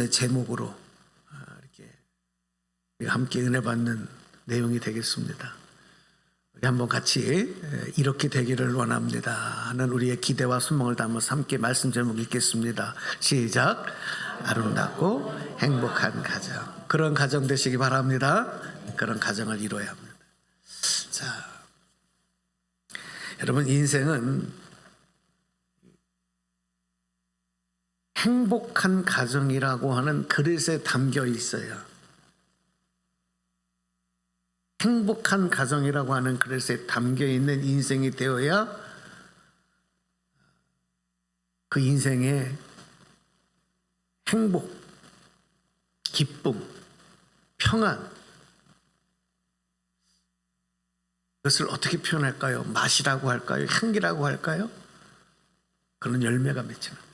제목으로 이렇게 우리가 함께 은혜 받는 내용이 되겠습니다. 우리 한번 같이 이렇게 되기를 원합니다 하는 우리의 기대와 소망을 담아서 함께 말씀 제목 읽겠습니다. 시작. 아름답고 행복한 가정. 그런 가정 되시기 바랍니다. 그런 가정을 이루어야 합니다. 자, 여러분, 인생은 행복한 가정이라고 하는 그릇에 담겨 있어요. 행복한 가정이라고 하는 그릇에 담겨 있는 인생이 되어야 그 인생의 행복, 기쁨, 평안, 그것을 어떻게 표현할까요? 맛이라고 할까요? 향기라고 할까요? 그런 열매가 맺히는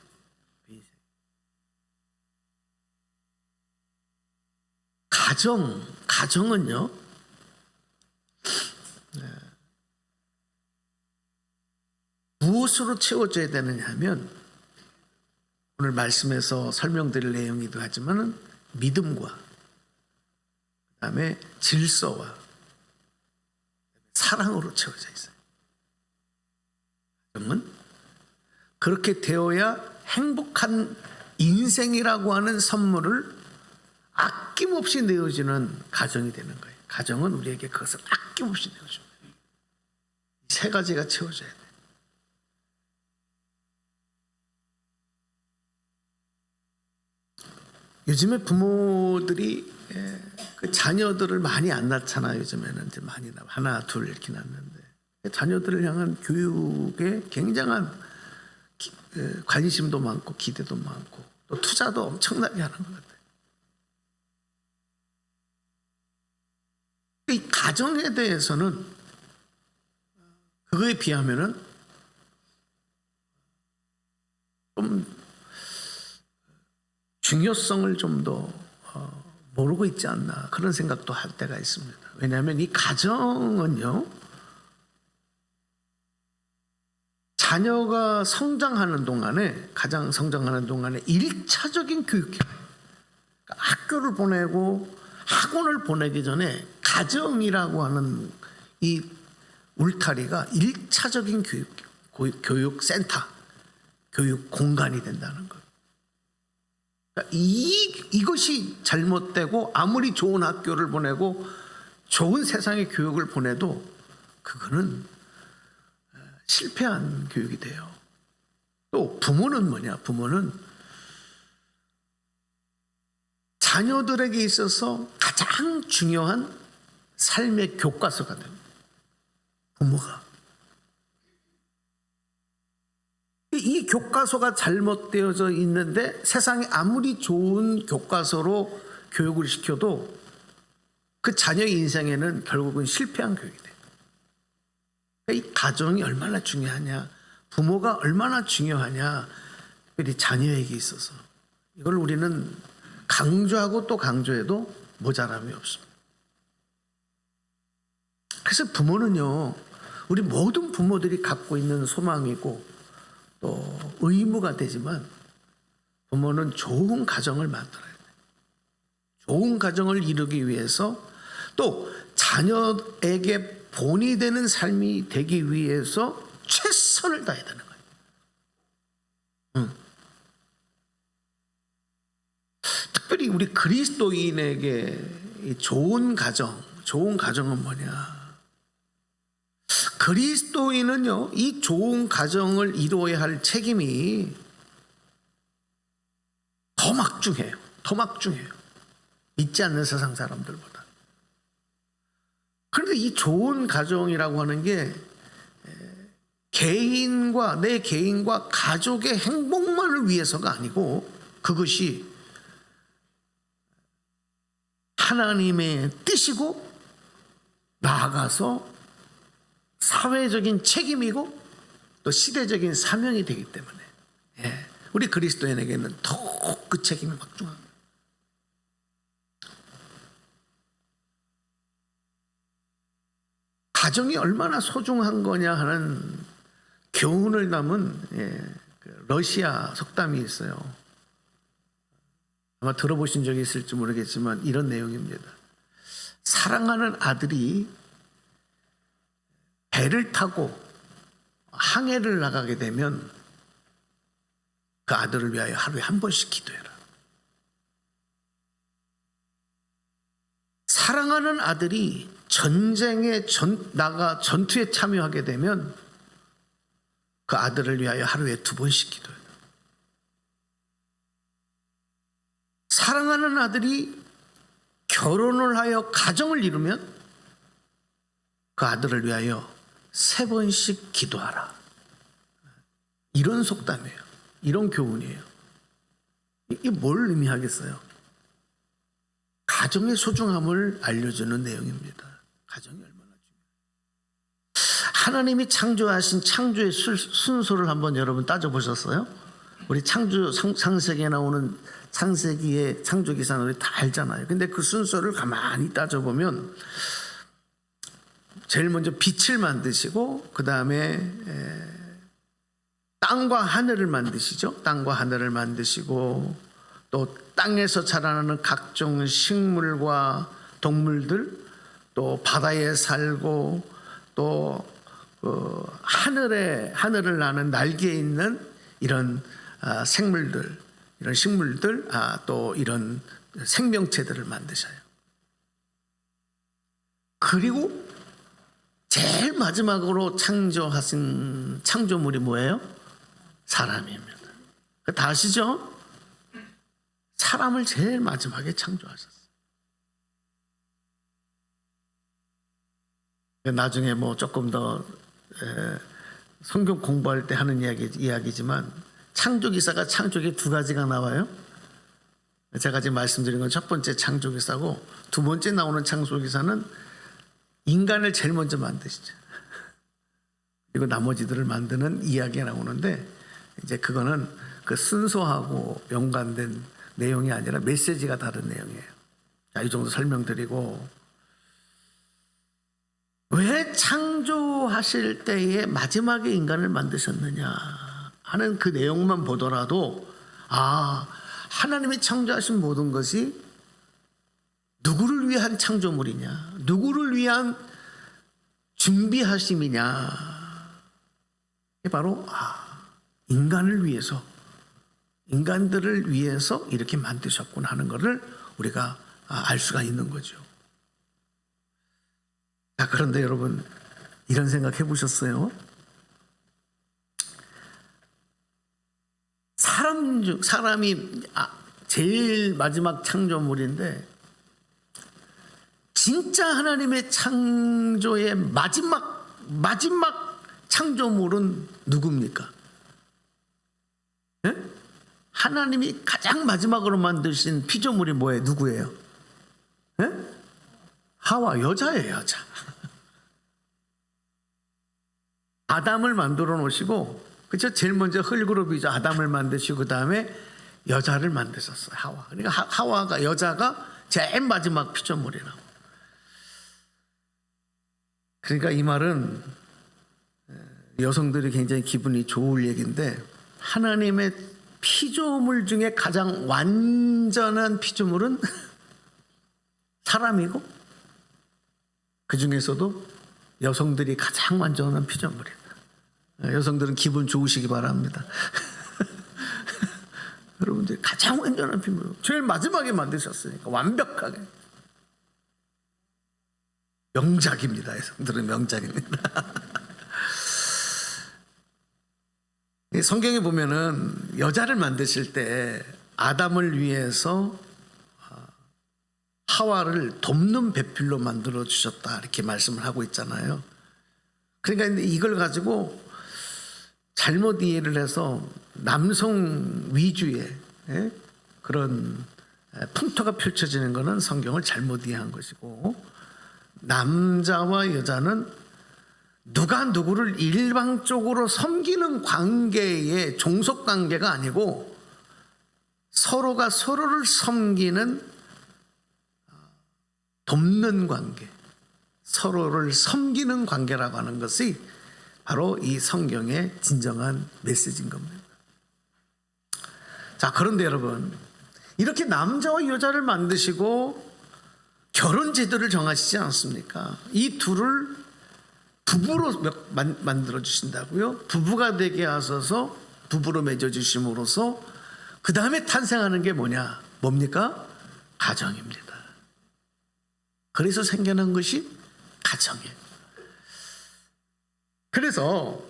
가정은요, 무엇으로 채워져야 되느냐 하면, 오늘 말씀에서 설명드릴 내용이기도 하지만 믿음과 그다음에 질서와 사랑으로 채워져 있어요. 가정은 그렇게 되어야 행복한 인생이라고 하는 선물을 아낌없이 내어주는 가정이 되는 거예요. 가정은 우리에게 그것을 아낌없이 내어줍니다. 이 세 가지가 채워져야 돼요. 요즘에 부모들이 그 자녀들을 많이 안 낳잖아요. 요즘에는 이제 많이 하나 둘 이렇게 낳는데, 자녀들을 향한 교육에 굉장한 관심도 많고 기대도 많고 또 투자도 엄청나게 하는 것 같아요. 이 가정에 대해서는 그거에 비하면은 좀 중요성을 좀 더 모르고 있지 않나, 그런 생각도 할 때가 있습니다. 왜냐하면 이 가정은요, 자녀가 성장하는 동안에, 가장 성장하는 동안에 1차적인 교육기관, 그러니까 학교를 보내고 학원을 보내기 전에 가정이라고 하는 이 울타리가 1차적인 교육센터, 교육 공간이 된다는 것. 그러니까 이것이 잘못되고 아무리 좋은 학교를 보내고 좋은 세상의 교육을 보내도 그거는 실패한 교육이 돼요. 또 부모는 뭐냐? 부모는 자녀들에게 있어서 가장 중요한 삶의 교과서가 됩니다. 부모가. 이 교과서가 잘못되어져 있는데 세상에 아무리 좋은 교과서로 교육을 시켜도 그 자녀의 인생에는 결국은 실패한 교육이 돼요. 이 가정이 얼마나 중요하냐, 부모가 얼마나 중요하냐, 특별히 자녀에게 있어서 이걸 우리는 강조하고 또 강조해도 모자람이 없습니다. 그래서 부모는요, 우리 모든 부모들이 갖고 있는 소망이고 또 의무가 되지만, 부모는 좋은 가정을 만들어야 돼요. 좋은 가정을 이루기 위해서, 또 자녀에게 본이 되는 삶이 되기 위해서 최선을 다해야 되는 거예요. 특별히 우리 그리스도인에게 좋은 가정은 뭐냐? 그리스도인은요, 이 좋은 가정을 이루어야 할 책임이 더 막중해요. 믿지 않는 세상 사람들보다. 그런데 이 좋은 가정이라고 하는 게 내 개인과 가족의 행복만을 위해서가 아니고, 그것이 하나님의 뜻이고 나아가서 사회적인 책임이고 또 시대적인 사명이 되기 때문에, 우리 그리스도인에게는 더욱 그 책임이 막중합니다. 가정이 얼마나 소중한 거냐 하는 교훈을 담은 러시아 속담이 있어요. 아마 들어보신 적이 있을지 모르겠지만 이런 내용입니다. 사랑하는 아들이 배를 타고 항해를 나가게 되면 그 아들을 위하여 하루에 한 번씩 기도해라. 사랑하는 아들이 전쟁에 나가 전투에 참여하게 되면 그 아들을 위하여 하루에 2번씩 기도해라. 사랑하는 아들이 결혼을 하여 가정을 이루면 그 아들을 위하여 3번씩 기도하라. 이런 속담이에요. 이런 교훈이에요. 이게 뭘 의미하겠어요? 가정의 소중함을 알려주는 내용입니다. 가정이 얼마나 중요해요. 하나님이 창조하신 창조의 순서를 한번 여러분 따져보셨어요? 우리 창세기에 나오는 창세기의 창조기사는 우리 다 알잖아요. 근데 그 순서를 가만히 따져보면 제일 먼저 빛을 만드시고 그 다음에 땅과 하늘을 만드시죠. 땅과 하늘을 만드시고 또 땅에서 자라나는 각종 식물과 동물들, 또 바다에 살고 또 하늘을 나는 날개에 있는 이런 생물들, 이런 식물들, 또 이런 생명체들을 만드셔요. 그리고 제일 마지막으로 창조하신 창조물이 뭐예요? 사람입니다. 다 아시죠? 사람을 제일 마지막에 창조하셨어요. 나중에 뭐 조금 더 성경 공부할 때 하는 이야기지만 창조기사가 창조기 2가지가 나와요. 제가 지금 말씀드린 건 첫 번째 창조기사고, 2번째 나오는 창조기사는 인간을 제일 먼저 만드시죠. 그리고 나머지들을 만드는 이야기가 나오는데, 이제 그거는 그 순서하고 연관된 내용이 아니라 메시지가 다른 내용이에요. 자, 이 정도 설명드리고, 왜 창조하실 때에 마지막에 인간을 만드셨느냐 하는 그 내용만 보더라도, 하나님이 창조하신 모든 것이 누구를 위한 창조물이냐, 누구를 위한 준비하심이냐, 이게 바로 인간을 위해서, 인간들을 위해서 이렇게 만드셨구나 하는 것을 우리가 알 수가 있는 거죠. 자, 그런데 여러분, 이런 생각 해보셨어요? 사람이 제일 마지막 창조물인데, 진짜 하나님의 창조의 마지막 창조물은 누굽니까? 네? 하나님이 가장 마지막으로 만드신 피조물이 뭐예요? 누구예요? 네? 하와, 여자예요, 여자. 아담을 만들어 놓으시고, 그렇죠? 제일 먼저 흙으로 빚어 아담을 만드시고 그 다음에 여자를 만드셨어요, 하와. 그러니까 하와가, 여자가 제일 마지막 피조물이라고. 그러니까 이 말은 여성들이 굉장히 기분이 좋을 얘기인데, 하나님의 피조물 중에 가장 완전한 피조물은 사람이고, 그 중에서도 여성들이 가장 완전한 피조물이다. 여성들은 기분 좋으시기 바랍니다. 여러분들 가장 완전한 피조물, 제일 마지막에 만드셨으니까 완벽하게. 명작입니다. 여성들은 명작입니다. 성경에 보면은 여자를 만드실 때 아담을 위해서 하와를 돕는 배필로 만들어 주셨다, 이렇게 말씀을 하고 있잖아요. 그러니까 이걸 가지고 잘못 이해를 해서 남성 위주의 그런 풍토가 펼쳐지는 것은 성경을 잘못 이해한 것이고, 남자와 여자는 누가 누구를 일방적으로 섬기는 관계의 종속 관계가 아니고, 서로가 서로를 섬기는 돕는 관계, 서로를 섬기는 관계라고 하는 것이 바로 이 성경의 진정한 메시지인 겁니다. 자, 그런데 여러분, 이렇게 남자와 여자를 만드시고 결혼 제도를 정하시지 않습니까? 이 둘을 부부로 만들어 주신다고요. 부부가 되게 하셔서 부부로 맺어 주심으로써 그 다음에 탄생하는 게 뭡니까? 가정입니다. 그래서 생겨난 것이 가정이에요. 그래서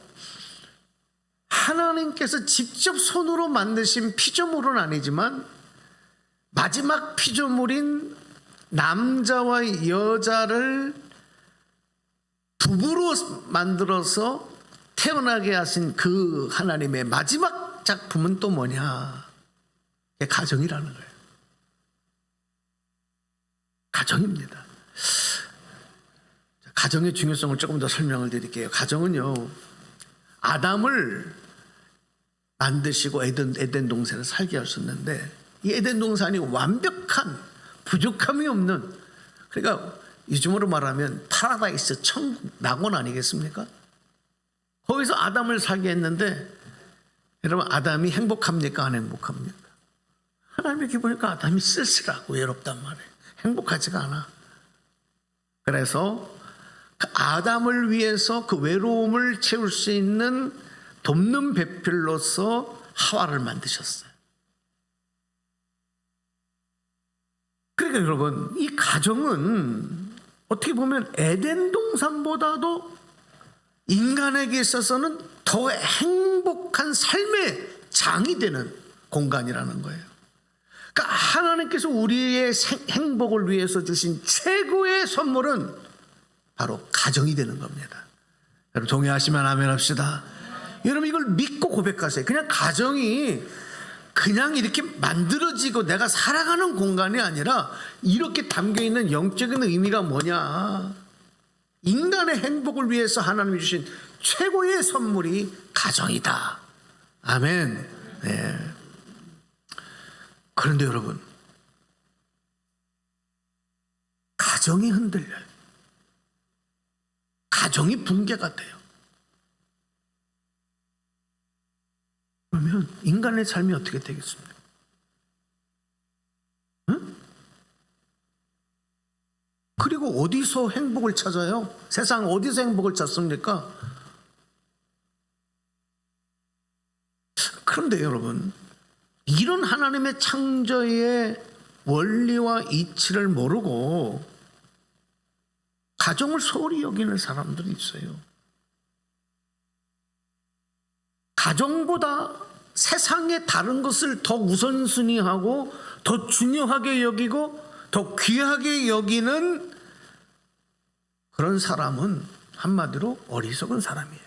하나님께서 직접 손으로 만드신 피조물은 아니지만 마지막 피조물인 남자와 여자를 부부로 만들어서 태어나게 하신 그 하나님의 마지막 작품은 또 뭐냐? 가정이라는 거예요. 가정입니다. 가정의 중요성을 조금 더 설명을 드릴게요. 가정은요, 아담을 만드시고 에덴 동산에 살게 하셨는데 이 에덴 동산이 완벽한 부족함이 없는, 그러니까 요즘으로 말하면 파라다이스, 천국, 낙원 아니겠습니까? 거기서 아담을 살게 했는데 여러분, 아담이 행복합니까? 안 행복합니까? 하나님의 기보니까 아담이 쓸쓸하고 외롭단 말이에요. 행복하지가 않아. 그래서 그 아담을 위해서 그 외로움을 채울 수 있는 돕는 배필로서 하와를 만드셨어요. 그러니까 여러분, 이 가정은 어떻게 보면 에덴 동산보다도 인간에게 있어서는 더 행복한 삶의 장이 되는 공간이라는 거예요. 그러니까 하나님께서 우리의 행복을 위해서 주신 최고의 선물은 바로 가정이 되는 겁니다. 여러분 동의하시면 아멘 합시다. 여러분 이걸 믿고 고백하세요. 그냥 가정이 그냥 이렇게 만들어지고 내가 살아가는 공간이 아니라 이렇게 담겨있는 영적인 의미가 뭐냐. 인간의 행복을 위해서 하나님이 주신 최고의 선물이 가정이다. 아멘. 네. 그런데 여러분, 가정이 흔들려요. 가정이 붕괴가 돼요. 그러면 인간의 삶이 어떻게 되겠습니까? 응? 그리고 어디서 행복을 찾아요? 세상 어디서 행복을 찾습니까? 그런데 여러분, 이런 하나님의 창조의 원리와 이치를 모르고 가정을 소홀히 여기는 사람들이 있어요. 가정보다 세상의 다른 것을 더 우선순위하고 더 중요하게 여기고 더 귀하게 여기는 그런 사람은 한마디로 어리석은 사람이에요.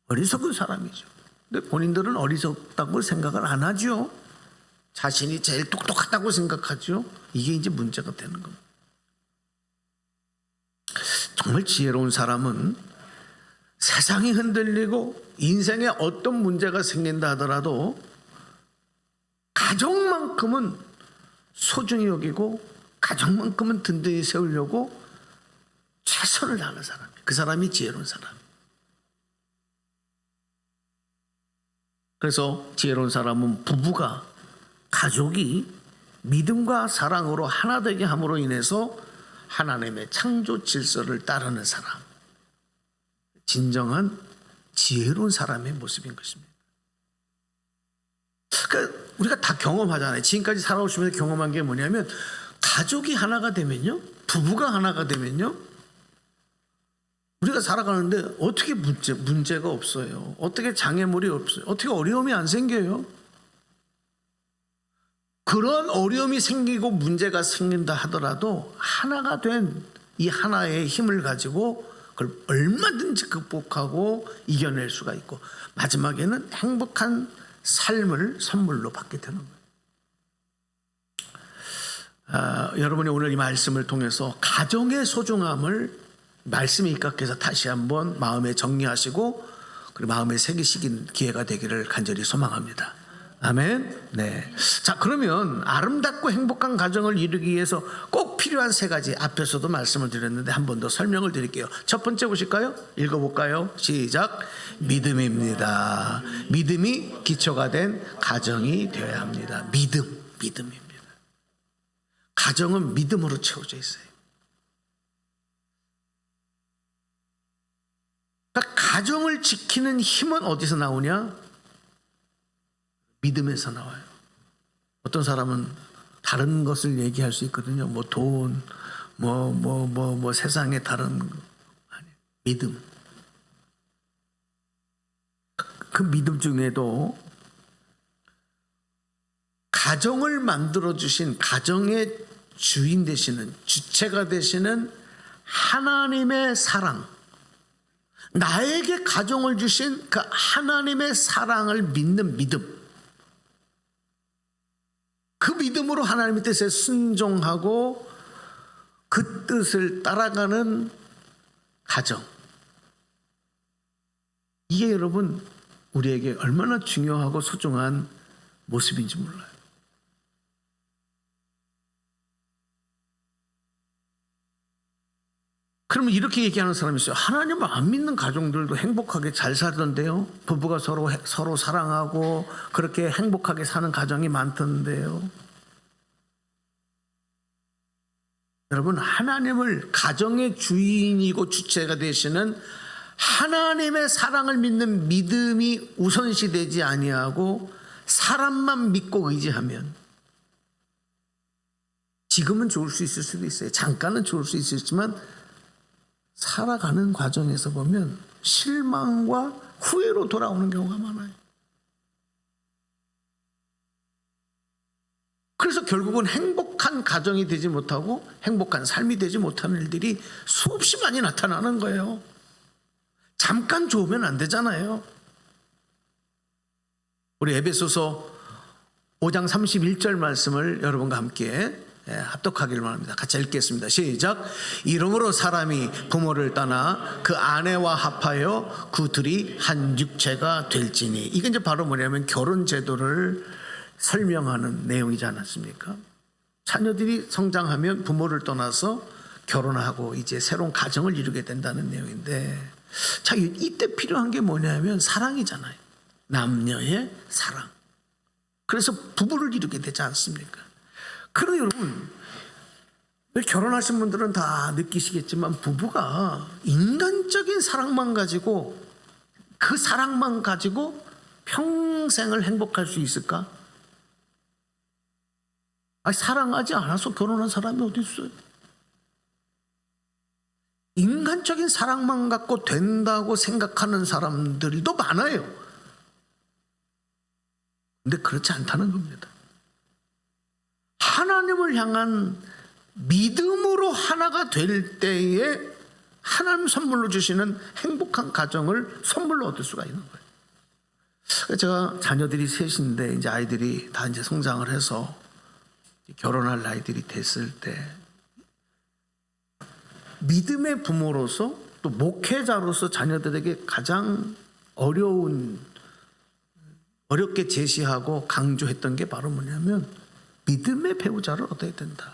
어리석은 사람이죠. 근데 본인들은 어리석다고 생각을 안 하죠. 자신이 제일 똑똑하다고 생각하죠. 이게 이제 문제가 되는 겁니다. 정말 지혜로운 사람은 세상이 흔들리고 인생에 어떤 문제가 생긴다 하더라도 가정만큼은 소중히 여기고 가정만큼은 든든히 세우려고 최선을 다하는 사람이에요. 그 사람이 지혜로운 사람. 그래서 지혜로운 사람은 부부가, 가족이 믿음과 사랑으로 하나 되게 함으로 인해서 하나님의 창조 질서를 따르는 사람, 진정한 지혜로운 사람의 모습인 것입니다. 그러니까 우리가 다 경험하잖아요. 지금까지 살아오시면서 경험한 게 뭐냐면, 가족이 하나가 되면요, 부부가 하나가 되면요, 우리가 살아가는데 어떻게 문제가 없어요. 어떻게 장애물이 없어요. 어떻게 어려움이 안 생겨요. 그런 어려움이 생기고 문제가 생긴다 하더라도 하나가 된 이 하나의 힘을 가지고 그걸 얼마든지 극복하고 이겨낼 수가 있고 마지막에는 행복한 삶을 선물로 받게 되는 거예요. 여러분이 오늘 이 말씀을 통해서 가정의 소중함을 말씀에 입각해서 다시 한번 마음에 정리하시고 그리고 마음에 새기시긴 기회가 되기를 간절히 소망합니다. 아멘. 네. 자, 그러면 아름답고 행복한 가정을 이루기 위해서 꼭 필요한 세 가지, 앞에서도 말씀을 드렸는데 한 번 더 설명을 드릴게요. 첫 번째 보실까요? 읽어볼까요? 시작. 믿음입니다. 믿음이 기초가 된 가정이 되어야 합니다. 믿음. 믿음입니다. 가정은 믿음으로 채워져 있어요. 그러니까 가정을 지키는 힘은 어디서 나오냐? 믿음에서 나와요. 어떤 사람은 다른 것을 얘기할 수 있거든요. 뭐 돈, 세상의 다른 거. 아니, 믿음. 그 믿음 중에도 가정을 만들어주신, 가정의 주인 되시는, 주체가 되시는 하나님의 사랑, 나에게 가정을 주신 그 하나님의 사랑을 믿는 믿음, 그 믿음으로 하나님의 뜻에 순종하고 그 뜻을 따라가는 가정, 이게 여러분 우리에게 얼마나 중요하고 소중한 모습인지 몰라요. 그러면 이렇게 얘기하는 사람이 있어요. 하나님을 안 믿는 가정들도 행복하게 잘 살던데요. 부부가 서로 사랑하고 그렇게 행복하게 사는 가정이 많던데요. 여러분, 하나님을 가정의 주인이고 주체가 되시는 하나님의 사랑을 믿는 믿음이 우선시되지 아니하고 사람만 믿고 의지하면 지금은 좋을 수 있을 수도 있어요. 잠깐은 좋을 수 있지만 살아가는 과정에서 보면 실망과 후회로 돌아오는 경우가 많아요. 그래서 결국은 행복한 가정이 되지 못하고 행복한 삶이 되지 못하는 일들이 수없이 많이 나타나는 거예요. 잠깐 좋으면 안 되잖아요. 우리 에베소서 5장 31절 말씀을 여러분과 함께 합독하기를 바랍니다. 같이 읽겠습니다. 시작. 이러므로 사람이 부모를 떠나 그 아내와 합하여 그 둘이 한 육체가 될지니. 이게 이제 바로 뭐냐면 결혼 제도를 설명하는 내용이지 않았습니까? 자녀들이 성장하면 부모를 떠나서 결혼하고 이제 새로운 가정을 이루게 된다는 내용인데, 자, 이때 필요한 게 뭐냐면 사랑이잖아요. 남녀의 사랑. 그래서 부부를 이루게 되지 않습니까? 그런데 여러분, 결혼하신 분들은 다 느끼시겠지만 부부가 인간적인 사랑만 가지고, 그 사랑만 가지고 평생을 행복할 수 있을까? 사랑하지 않아서 결혼한 사람이 어디 있어요? 인간적인 사랑만 갖고 된다고 생각하는 사람들도 많아요. 근데 그렇지 않다는 겁니다. 하나님을 향한 믿음으로 하나가 될 때에 하나님 선물로 주시는 행복한 가정을 선물로 얻을 수가 있는 거예요. 제가 자녀들이 셋인데 이제 아이들이 다 이제 성장을 해서 결혼할 나이들이 됐을 때 믿음의 부모로서 또 목회자로서 자녀들에게 가장 어렵게 제시하고 강조했던 게 바로 뭐냐면 믿음의 배우자를 얻어야 된다.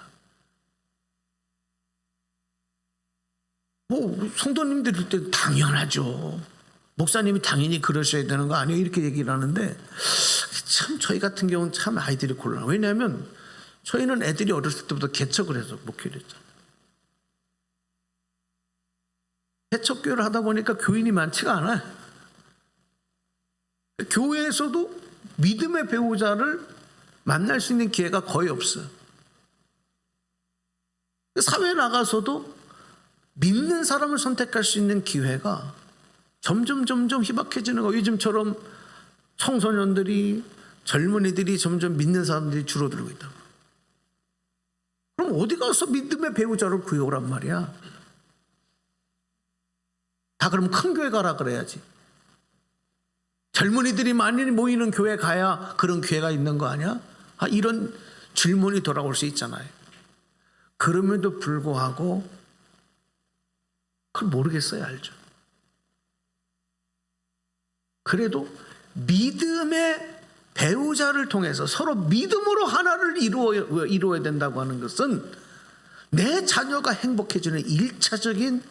성도님들 이럴 때 당연하죠. 목사님이 당연히 그러셔야 되는 거 아니에요? 이렇게 얘기를 하는데 참 저희 같은 경우는 참 아이들이 곤란해요. 왜냐하면 저희는 애들이 어렸을 때부터 개척을 해서 목회를 했잖아요. 개척교회를 하다 보니까 교인이 많지가 않아요. 교회에서도 믿음의 배우자를 만날 수 있는 기회가 거의 없어요. 사회에 나가서도 믿는 사람을 선택할 수 있는 기회가 점점 희박해지는 거예요. 요즘처럼 청소년들이, 젊은이들이 점점 믿는 사람들이 줄어들고 있다. 그럼 어디 가서 믿음의 배우자를 구해오란 말이야? 다 그럼 큰 교회 가라 그래야지. 젊은이들이 많이 모이는 교회 가야 그런 기회가 있는 거 아니야? 이런 질문이 돌아올 수 있잖아요. 그럼에도 불구하고 그걸 모르겠어요. 알죠? 그래도 믿음의 배우자를 통해서 서로 믿음으로 하나를 이루어야 된다고 하는 것은 내 자녀가 행복해지는 1차적인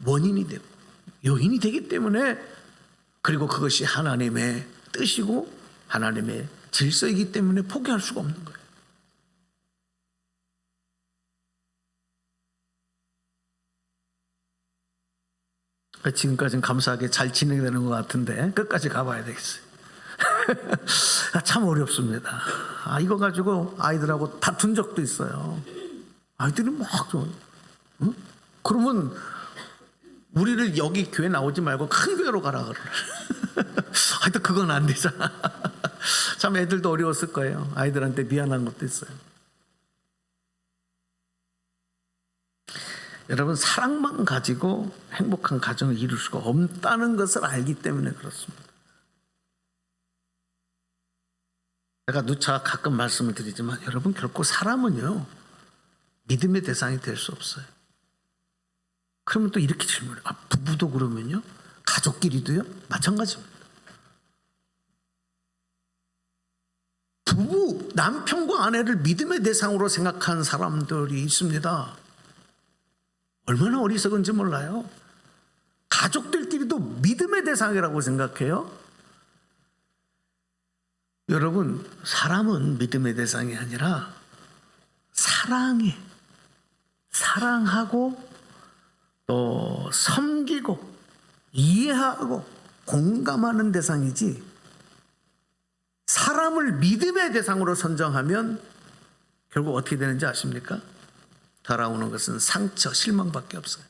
원인이 되고 요인이 되기 때문에, 그리고 그것이 하나님의 뜻이고 하나님의 질서이기 때문에 포기할 수가 없는 거예요. 지금까지는 감사하게 잘 진행되는 것 같은데 끝까지 가봐야 되겠어요. 참 어렵습니다. 이거 가지고 아이들하고 다툰 적도 있어요. 아이들이 막 응? 그러면 우리를 여기 교회 나오지 말고 큰 교회로 가라 그래. 하여튼 그건 안 되잖아. 참 애들도 어려웠을 거예요. 아이들한테 미안한 것도 있어요. 여러분, 사랑만 가지고 행복한 가정을 이룰 수가 없다는 것을 알기 때문에 그렇습니다. 제가 누차 가끔 말씀을 드리지만 여러분, 결코 사람은요 믿음의 대상이 될 수 없어요. 그러면 또 이렇게 질문해요. 부부도 그러면요? 가족끼리도요? 마찬가지입니다. 부부, 남편과 아내를 믿음의 대상으로 생각하는 사람들이 있습니다. 얼마나 어리석은지 몰라요. 가족들끼리도 믿음의 대상이라고 생각해요. 여러분, 사람은 믿음의 대상이 아니라 사랑하고 또 섬기고 이해하고 공감하는 대상이지, 사람을 믿음의 대상으로 선정하면 결국 어떻게 되는지 아십니까? 돌아오는 것은 상처, 실망밖에 없어요.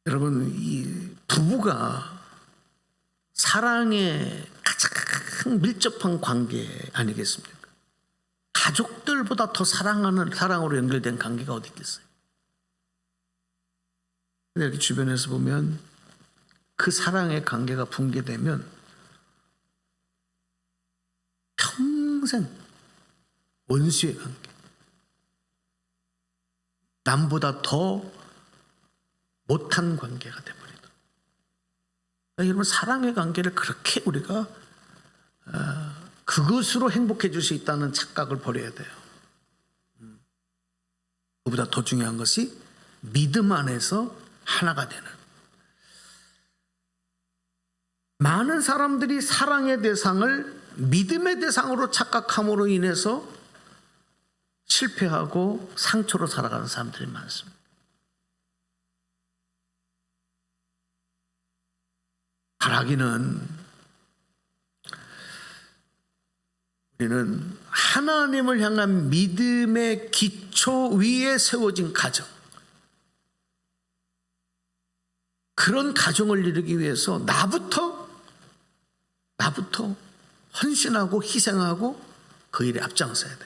여러분, 이 부부가 사랑의 가장 밀접한 관계 아니겠습니까? 가족들보다 더 사랑으로 연결된 관계가 어디 있겠어요? 근데 이렇게 주변에서 보면 그 사랑의 관계가 붕괴되면 평생 원수의 관계, 남보다 더 못한 관계가 되버리더라고요. 여러분, 사랑의 관계를 그렇게 우리가 그것으로 행복해 줄 수 있다는 착각을 버려야 돼요. 그보다 더 중요한 것이 믿음 안에서 하나가 되는. 많은 사람들이 사랑의 대상을 믿음의 대상으로 착각함으로 인해서 실패하고 상처로 살아가는 사람들이 많습니다. 바라기는 우리는 하나님을 향한 믿음의 기초 위에 세워진 가정, 그런 가정을 이루기 위해서 나부터 헌신하고 희생하고 그 일에 앞장서야 돼.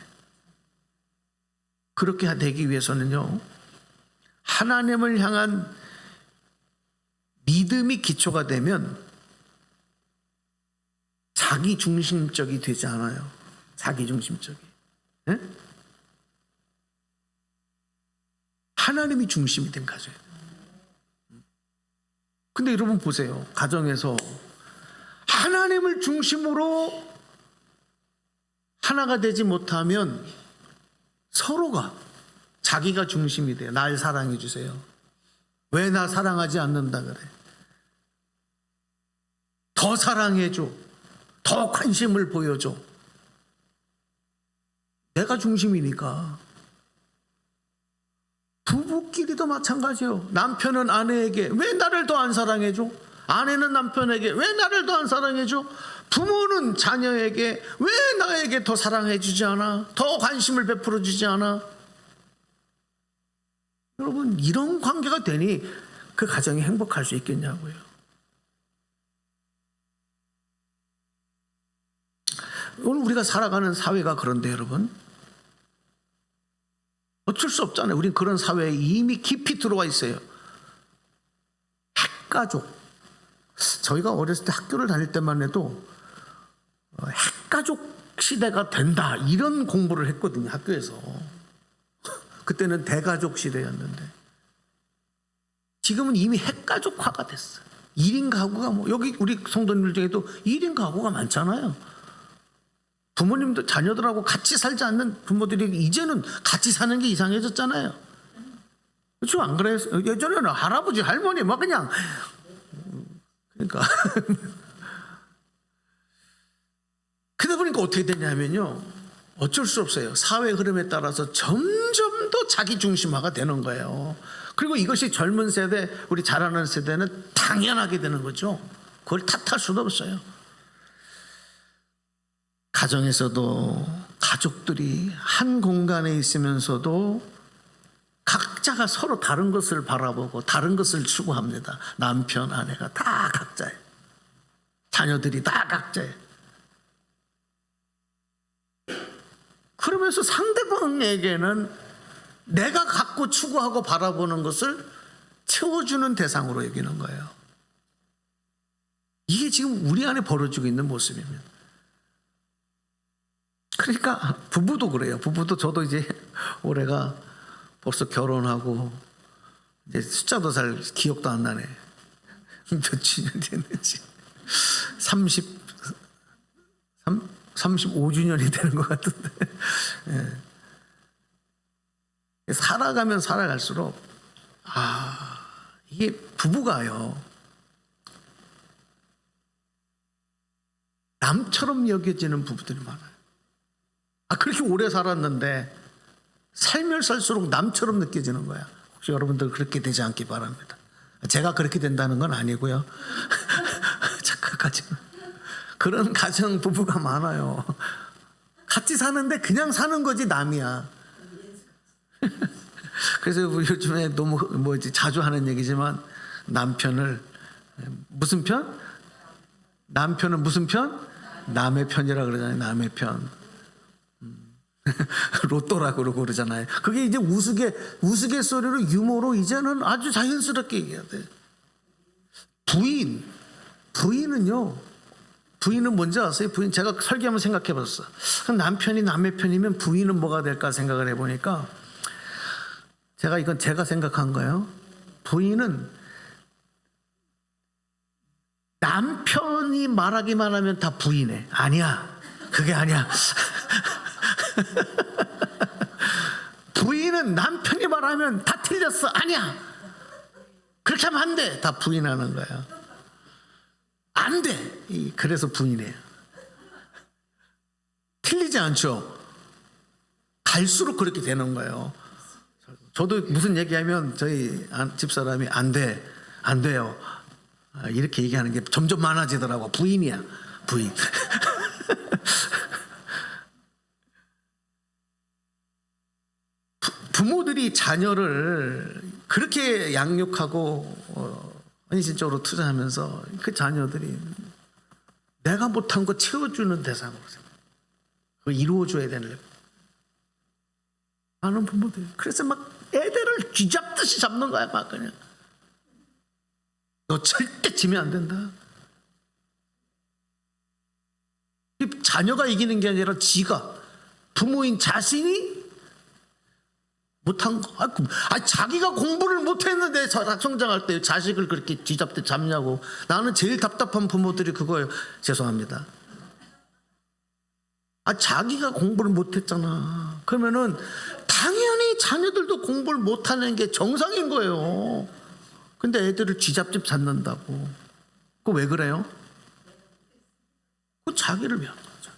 그렇게 되기 위해서는요, 하나님을 향한 믿음이 기초가 되면 자기 중심적이 되지 않아요. 자기 중심적이. 네? 하나님이 중심이 된 가정이에요. 근데 여러분 보세요. 가정에서 하나님을 중심으로 하나가 되지 못하면 서로가 자기가 중심이 돼요. 날 사랑해 주세요. 왜 나 사랑하지 않는다 그래? 더 사랑해줘. 더 관심을 보여줘. 내가 중심이니까. 부부끼리도 마찬가지예요. 남편은 아내에게 왜 나를 더 안 사랑해줘? 아내는 남편에게 왜 나를 더 안 사랑해줘? 부모는 자녀에게 왜 나에게 더 사랑해주지 않아? 더 관심을 베풀어주지 않아? 여러분, 이런 관계가 되니 그 가정이 행복할 수 있겠냐고요. 오늘 우리가 살아가는 사회가 그런데 여러분, 어쩔 수 없잖아요. 우린 그런 사회에 이미 깊이 들어와 있어요. 핵가족. 저희가 어렸을 때 학교를 다닐 때만 해도 핵가족 시대가 된다 이런 공부를 했거든요. 학교에서. 그때는 대가족 시대였는데 지금은 이미 핵가족화가 됐어요. 1인 가구가 여기 우리 성도님들 중에도 1인 가구가 많잖아요. 부모님도 자녀들하고 같이 살지 않는 부모들이 이제는 같이 사는 게 이상해졌잖아요. 그렇죠? 안 그래요? 예전에는 할아버지 할머니 그냥 그러니까 그러다 보니까 그러니까 어떻게 되냐면요, 어쩔 수 없어요. 사회 흐름에 따라서 점점 더 자기 중심화가 되는 거예요. 그리고 이것이 젊은 세대, 우리 자라는 세대는 당연하게 되는 거죠. 그걸 탓할 수도 없어요. 가정에서도 가족들이 한 공간에 있으면서도 각자가 서로 다른 것을 바라보고 다른 것을 추구합니다. 남편, 아내가 다 각자예요. 자녀들이 다 각자예요. 그러면서 상대방에게는 내가 갖고 추구하고 바라보는 것을 채워주는 대상으로 여기는 거예요. 이게 지금 우리 안에 벌어지고 있는 모습입니다. 그러니까 부부도 그래요. 부부도 저도 이제 올해가 벌써 결혼하고 이제 숫자도 잘 기억도 안 나네. 몇 주년 됐는지 35주년이 되는 것 같은데, 예. 살아가면 살아갈수록 이게 부부가요, 남처럼 여겨지는 부부들이 많아요. 그렇게 오래 살았는데 살면 살수록 남처럼 느껴지는 거야. 혹시 여러분들 그렇게 되지 않기 바랍니다. 제가 그렇게 된다는 건 아니고요. 착각하지 마. 그런 가정 부부가 많아요. 같이 사는데 그냥 사는 거지 남이야. 그래서 요즘에 너무 자주 하는 얘기지만, 남편을 무슨 편? 남편은 무슨 편? 남의 편이라 그러잖아요. 남의 편. 로또라고 그러고 그러잖아요. 그게 이제 우스갯소리로 유머로 이제는 아주 자연스럽게 얘기해야 돼. 부인은 뭔지 아세요? 부인, 제가 설계하면 생각해 봤어. 남편이 남의 편이면 부인은 뭐가 될까 생각을 해보니까, 이건 제가 생각한 거예요. 부인은 남편이 말하기만 하면 다 부인해. 아니야, 그게 아니야. 부인은 남편이 말하면 다 틀렸어. 아니야, 그렇게 하면 안 돼. 다 부인하는 거야. 안 돼. 그래서 부인해요. 틀리지 않죠? 갈수록 그렇게 되는 거예요. 저도 무슨 얘기하면 저희 집사람이 안 돼요. 이렇게 얘기하는 게 점점 많아지더라고. 부인이야, 부인. 부모들이 자녀를 그렇게 양육하고 헌신적으로 투자하면서 그 자녀들이 내가 못한 거 채워주는 대상으로 그걸 이루어줘야 되는 많은 부모들이. 그래서 막 애들을 쥐잡듯이 잡는 거야. 막 그냥 너 절대 지면 안 된다. 자녀가 이기는 게 아니라 부모인 자신이 못한 거. 자기가 공부를 못했는데 성장할 때 자식을 그렇게 뒤잡듯 잡냐고. 나는 제일 답답한 부모들이 그거예요. 죄송합니다. 자기가 공부를 못했잖아. 그러면은 당연히 자녀들도 공부를 못하는 게 정상인 거예요. 근데 애들을 쥐잡듯 잡는다고. 그거 왜 그래요? 그거 자기를 위한 거죠.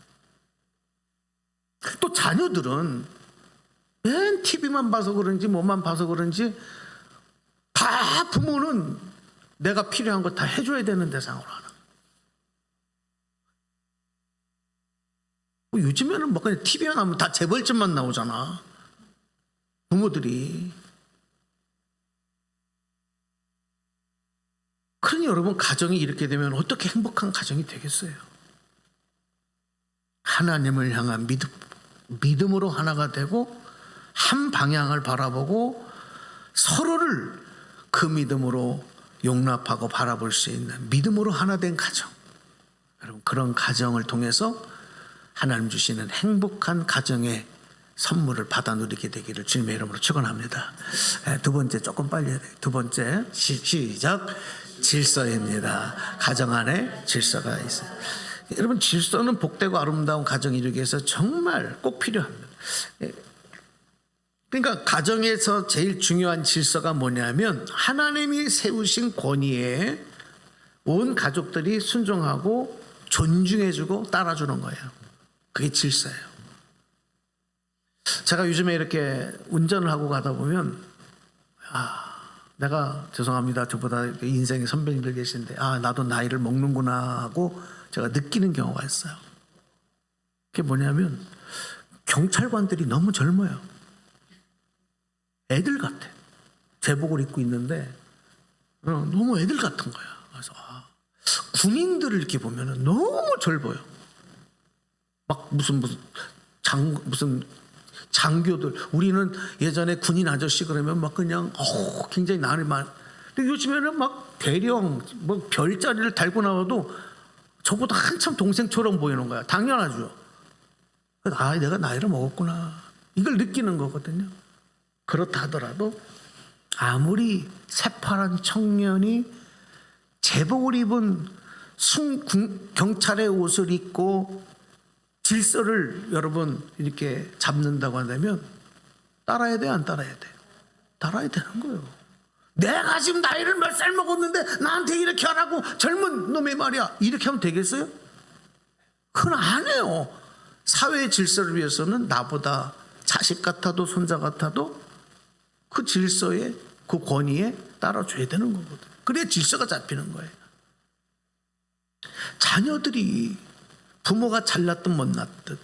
또 자녀들은 맨 TV만 봐서 그런지 뭐만 봐서 그런지 다 부모는 내가 필요한 거 다 해줘야 되는 대상으로 하는. 요즘에는 뭐 그냥 TV에 나오면 다 재벌집만 나오잖아. 부모들이. 그러니 여러분, 가정이 이렇게 되면 어떻게 행복한 가정이 되겠어요? 하나님을 향한 믿음으로 하나가 되고 한 방향을 바라보고 서로를 그 믿음으로 용납하고 바라볼 수 있는 믿음으로 하나 된 가정. 여러분, 그런 가정을 통해서 하나님 주시는 행복한 가정의 선물을 받아 누리게 되기를 주님의 이름으로 축원합니다. 두 번째, 조금 빨리 해야 돼요. 두 번째, 시작. 질서입니다. 가정 안에 질서가 있어요. 여러분, 질서는 복되고 아름다운 가정 이루기 위해서 정말 꼭 필요합니다. 그러니까 가정에서 제일 중요한 질서가 뭐냐면, 하나님이 세우신 권위에 온 가족들이 순종하고 존중해주고 따라주는 거예요. 그게 질서예요. 제가 요즘에 이렇게 운전을 하고 가다 보면 내가 죄송합니다. 저보다 인생의 선배님들 계신데 나도 나이를 먹는구나 하고 제가 느끼는 경우가 있어요. 그게 뭐냐면 경찰관들이 너무 젊어요. 애들 같아. 제복을 입고 있는데 너무 애들 같은 거야. 그래서 군인들을 이렇게 보면은 너무 젊어요. 막 무슨 장교들. 우리는 예전에 군인 아저씨 그러면 막 그냥 굉장히 나이 많. 근데 요즘에는 막 대령 뭐 별자리를 달고 나와도 저보다 한참 동생처럼 보이는 거야. 당연하죠. 내가 나이를 먹었구나. 이걸 느끼는 거거든요. 그렇다 하더라도 아무리 새파란 청년이 제복을 입은 경찰의 옷을 입고 질서를 여러분 이렇게 잡는다고 한다면 따라야 돼, 안 따라야 돼? 따라야 되는 거예요. 내가 지금 나이를 몇 살 먹었는데 나한테 이렇게 하라고 젊은 놈이 말이야. 이렇게 하면 되겠어요? 그건 안 해요. 사회의 질서를 위해서는 나보다 자식 같아도 손자 같아도 그 질서에 그 권위에 따라줘야 되는 거거든. 그래야 질서가 잡히는 거예요. 자녀들이 부모가 잘났든 못났든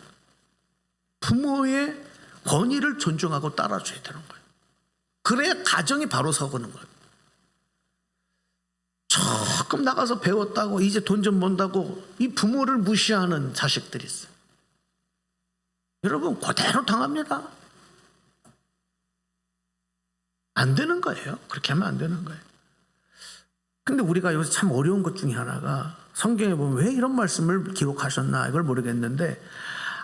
부모의 권위를 존중하고 따라줘야 되는 거예요. 그래야 가정이 바로 서거는 거예요. 조금 나가서 배웠다고 이제 돈 좀 번다고 이 부모를 무시하는 자식들이 있어요. 여러분 그대로 당합니다. 안 되는 거예요. 그렇게 하면 안 되는 거예요. 근데 우리가 여기서 참 어려운 것 중에 하나가 성경에 보면 왜 이런 말씀을 기록하셨나 이걸 모르겠는데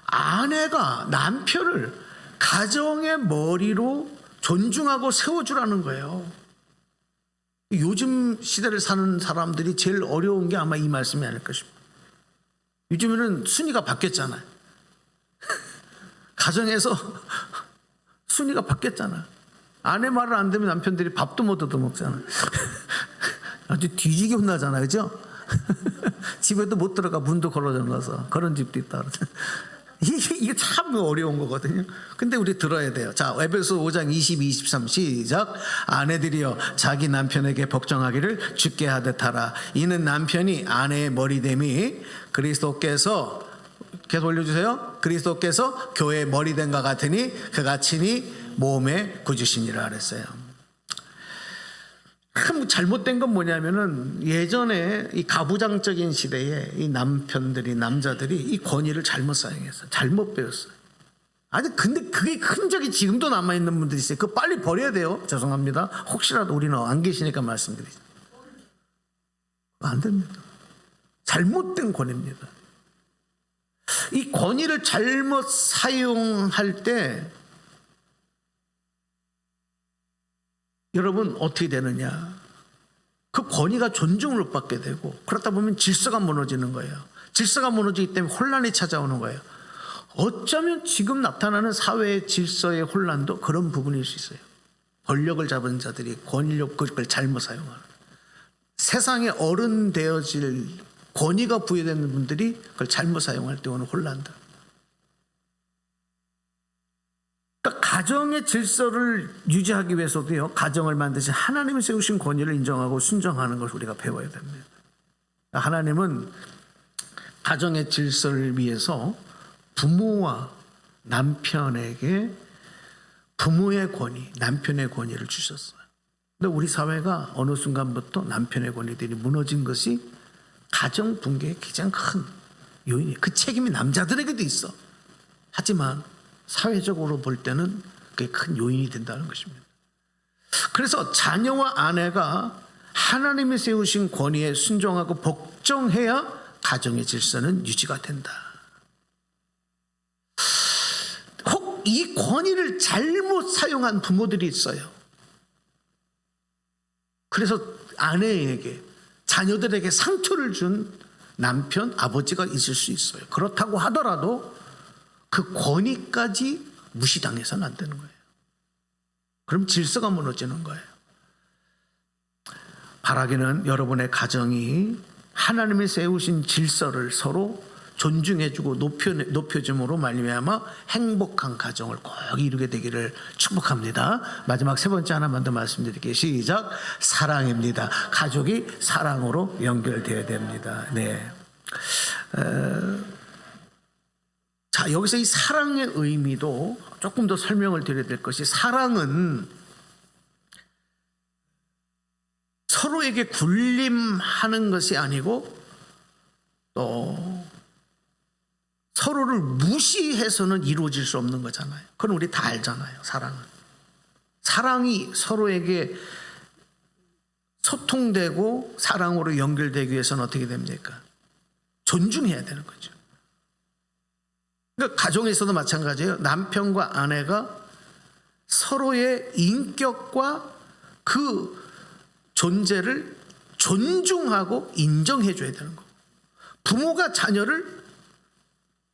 아내가 남편을 가정의 머리로 존중하고 세워주라는 거예요. 요즘 시대를 사는 사람들이 제일 어려운 게 아마 이 말씀이 아닐까 싶어요. 요즘에는 순위가 바뀌었잖아요. 가정에서 순위가 바뀌었잖아요. 아내 말을 안 듣면 남편들이 밥도 못 얻어먹잖아요. 아주 뒤지게 혼나잖아요. 그죠? 집에도 못 들어가 문도 걸어놔서 그런 집도 있다. 이게 참 어려운 거거든요. 근데 우리 들어야 돼요. 자, 에베소 5장 22, 23 시작. 아내들이여 자기 남편에게 복종하기를 주께 하듯 하라. 이는 남편이 아내의 머리됨이 그리스도께서 계속 올려주세요. 그리스도께서 교회의 머리됨과 같으니 그가 친히 몸의 구주시니라 그랬어요. 참 잘못된 건 뭐냐면은 예전에 이 가부장적인 시대에 이 남자들이 이 권위를 잘못 사용했어요. 잘못 배웠어요. 아니 근데 그게 흔적이 지금도 남아있는 분들이 있어요. 그거 빨리 버려야 돼요. 죄송합니다. 혹시라도 우리는 안 계시니까 말씀드리죠. 안 됩니다. 잘못된 권위입니다. 이 권위를 잘못 사용할 때 여러분 어떻게 되느냐? 그 권위가 존중을 못 받게 되고 그러다 보면 질서가 무너지는 거예요. 질서가 무너지기 때문에 혼란이 찾아오는 거예요. 어쩌면 지금 나타나는 사회의 질서의 혼란도 그런 부분일 수 있어요. 권력을 잡은 자들이 권력을 잘못 사용하는, 세상에 어른 되어질 권위가 부여되는 분들이 그걸 잘못 사용할 때 오는 혼란들. 그러니까 가정의 질서를 유지하기 위해서도요, 가정을 만드신 하나님이 세우신 권위를 인정하고 순종하는 것을 우리가 배워야 됩니다. 하나님은 가정의 질서를 위해서 부모와 남편에게 부모의 권위, 남편의 권위를 주셨어요. 근데 우리 사회가 어느 순간부터 남편의 권위들이 무너진 것이 가정 붕괴의 가장 큰 요인이에요. 그 책임이 남자들에게도 있어. 하지만 사회적으로 볼 때는 그게 큰 요인이 된다는 것입니다. 그래서 자녀와 아내가 하나님이 세우신 권위에 순종하고 복종해야 가정의 질서는 유지가 된다. 혹 이 권위를 잘못 사용한 부모들이 있어요. 그래서 아내에게, 자녀들에게 상처를 준 남편, 아버지가 있을 수 있어요. 그렇다고 하더라도 그 권위까지 무시당해서는 안 되는 거예요. 그럼 질서가 무너지는 거예요. 바라기는 여러분의 가정이 하나님이 세우신 질서를 서로 존중해주고 높여줌으로 말미암아 행복한 가정을 꼭 이루게 되기를 축복합니다. 마지막 세 번째 하나만 더 말씀드릴게요. 시작. 사랑입니다. 가족이 사랑으로 연결되어야 됩니다. 네. 자, 여기서 이 사랑의 의미도 조금 더 설명을 드려야 될 것이, 사랑은 서로에게 군림하는 것이 아니고 또 서로를 무시해서는 이루어질 수 없는 거잖아요. 그건 우리 다 알잖아요. 사랑이 서로에게 소통되고 사랑으로 연결되기 위해서는 어떻게 됩니까? 존중해야 되는 거죠. 그러니까 가정에서도 마찬가지예요. 남편과 아내가 서로의 인격과 그 존재를 존중하고 인정해 줘야 되는 거고, 부모가 자녀를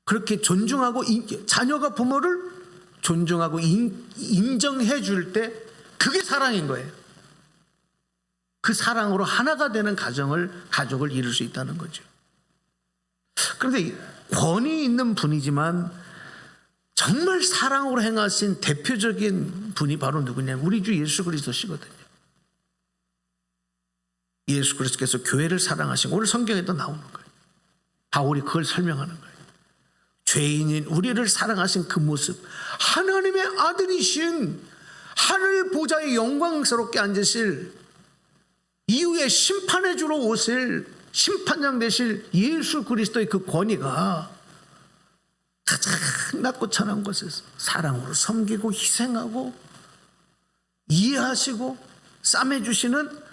그렇게 존중하고 자녀가 부모를 존중하고 인정해 줄 때 그게 사랑인 거예요. 그 사랑으로 하나가 되는 가족을 이룰 수 있다는 거죠. 그런데 권위 있는 분이지만 정말 사랑으로 행하신 대표적인 분이 바로 누구냐면 우리 주 예수 그리스도시거든요. 예수 그리스도께서 교회를 사랑하신, 오늘 성경에도 나오는 거예요. 바울이 그걸 설명하는 거예요. 죄인인 우리를 사랑하신 그 모습, 하나님의 아들이신 하늘 보좌에 영광스럽게 앉으실 이후에 심판해 주러 오실 심판장 되실 예수 그리스도의 그 권위가 가장 낮고 천한 곳에서 사랑으로 섬기고 희생하고 이해하시고 싸매 주시는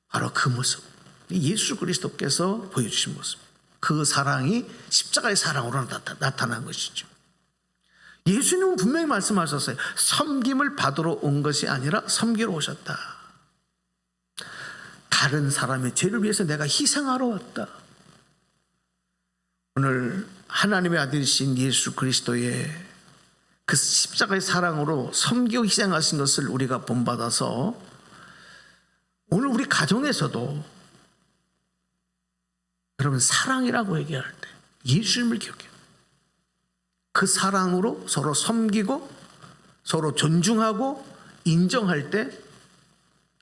바로 그 모습, 예수 그리스도께서 보여주신 모습, 그 사랑이 십자가의 사랑으로 나타난 것이죠. 예수님은 분명히 말씀하셨어요. 섬김을 받으러 온 것이 아니라 섬기러 오셨다. 다른 사람의 죄를 위해서 내가 희생하러 왔다. 오늘 하나님의 아들이신 예수 그리스도의 그 십자가의 사랑으로 섬기고 희생하신 것을 우리가 본받아서 오늘 우리 가정에서도 여러분 사랑이라고 얘기할 때 예수님을 기억해요. 그 사랑으로 서로 섬기고 서로 존중하고 인정할 때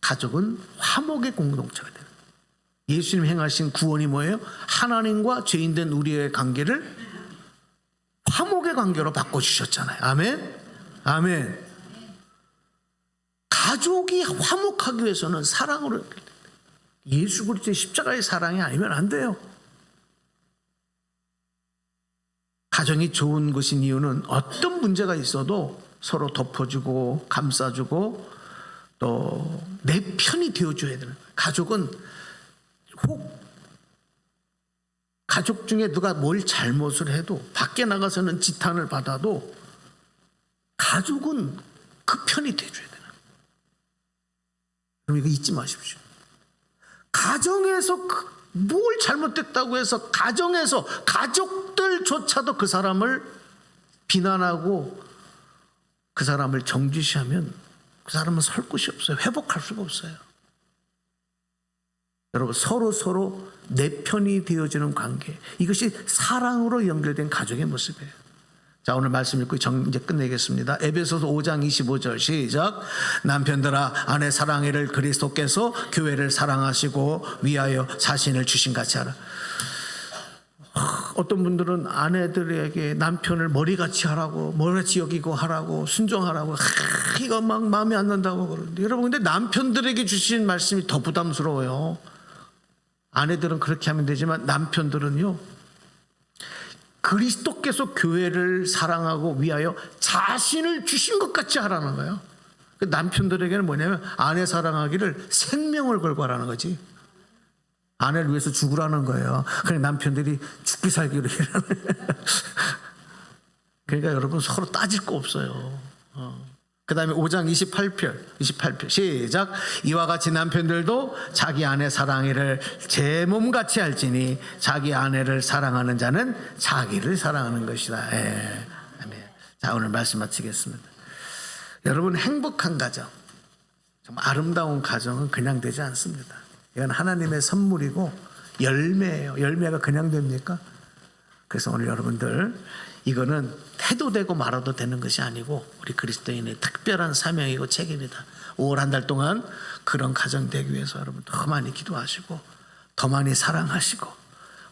가족은 화목의 공동체가 돼요. 예수님 행하신 구원이 뭐예요? 하나님과 죄인된 우리의 관계를 화목의 관계로 바꿔주셨잖아요. 아멘? 아멘. 가족이 화목하기 위해서는 사랑으로 연결돼요. 예수 그리스도의 십자가의 사랑이 아니면 안 돼요. 가정이 좋은 것인 이유는 어떤 문제가 있어도 서로 덮어주고 감싸주고 또 내 편이 되어줘야 되는 거예요. 가족은 혹 가족 중에 누가 뭘 잘못을 해도 밖에 나가서는 지탄을 받아도 가족은 그 편이 돼줘야 되는 거예요. 그럼 이거 잊지 마십시오. 가정에서 뭘 잘못됐다고 해서 가정에서 가족들조차도 그 사람을 비난하고 그 사람을 정죄시하면 그 사람은 설 곳이 없어요. 회복할 수가 없어요. 여러분 서로 내 편이 되어주는 관계, 이것이 사랑으로 연결된 가족의 모습이에요. 자, 오늘 말씀 읽고 이제 끝내겠습니다. 에베소서 5장 25절 시작. 남편들아 아내 사랑해를 그리스도께서 교회를 사랑하시고 위하여 자신을 주신 같이 하라. 어떤 분들은 아내들에게 남편을 머리같이 하라고, 머리같이 여기고 하라고, 순종하라고, 이거 막 마음에 안 든다고 그러는데, 여러분 근데 남편들에게 주신 말씀이 더 부담스러워요. 아내들은 그렇게 하면 되지만 남편들은요, 그리스도께서 교회를 사랑하고 위하여 자신을 주신 것 같이 하라는 거예요. 남편들에게는 뭐냐면 아내 사랑하기를 생명을 걸고 하라는 거지. 아내를 위해서 죽으라는 거예요. 그러니까 남편들이 죽기 살기로 일하는. 그러니까 여러분 서로 따질 거 없어요. 그 다음에 5장 28편 시작. 이와 같이 남편들도 자기 아내 사랑이를 제 몸같이 할지니 자기 아내를 사랑하는 자는 자기를 사랑하는 것이다. 예. 아멘. 자, 오늘 말씀 마치겠습니다. 여러분 행복한 가정, 정말 아름다운 가정은 그냥 되지 않습니다. 이건 하나님의 선물이고 열매예요. 열매가 그냥 됩니까? 그래서 오늘 여러분들 이거는 해도 되고 말아도 되는 것이 아니고 우리 그리스도인의 특별한 사명이고 책임이다. 5월 한 달 동안 그런 가정 되기 위해서 여러분 더 많이 기도하시고 더 많이 사랑하시고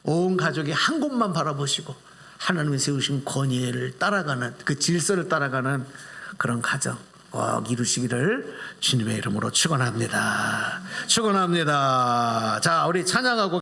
온 가족이 한 곳만 바라보시고 하나님이 세우신 권위를 따라가는 그 질서를 따라가는 그런 가정 꼭 이루시기를 주님의 이름으로 축원합니다. 축원합니다. 자, 우리 찬양하고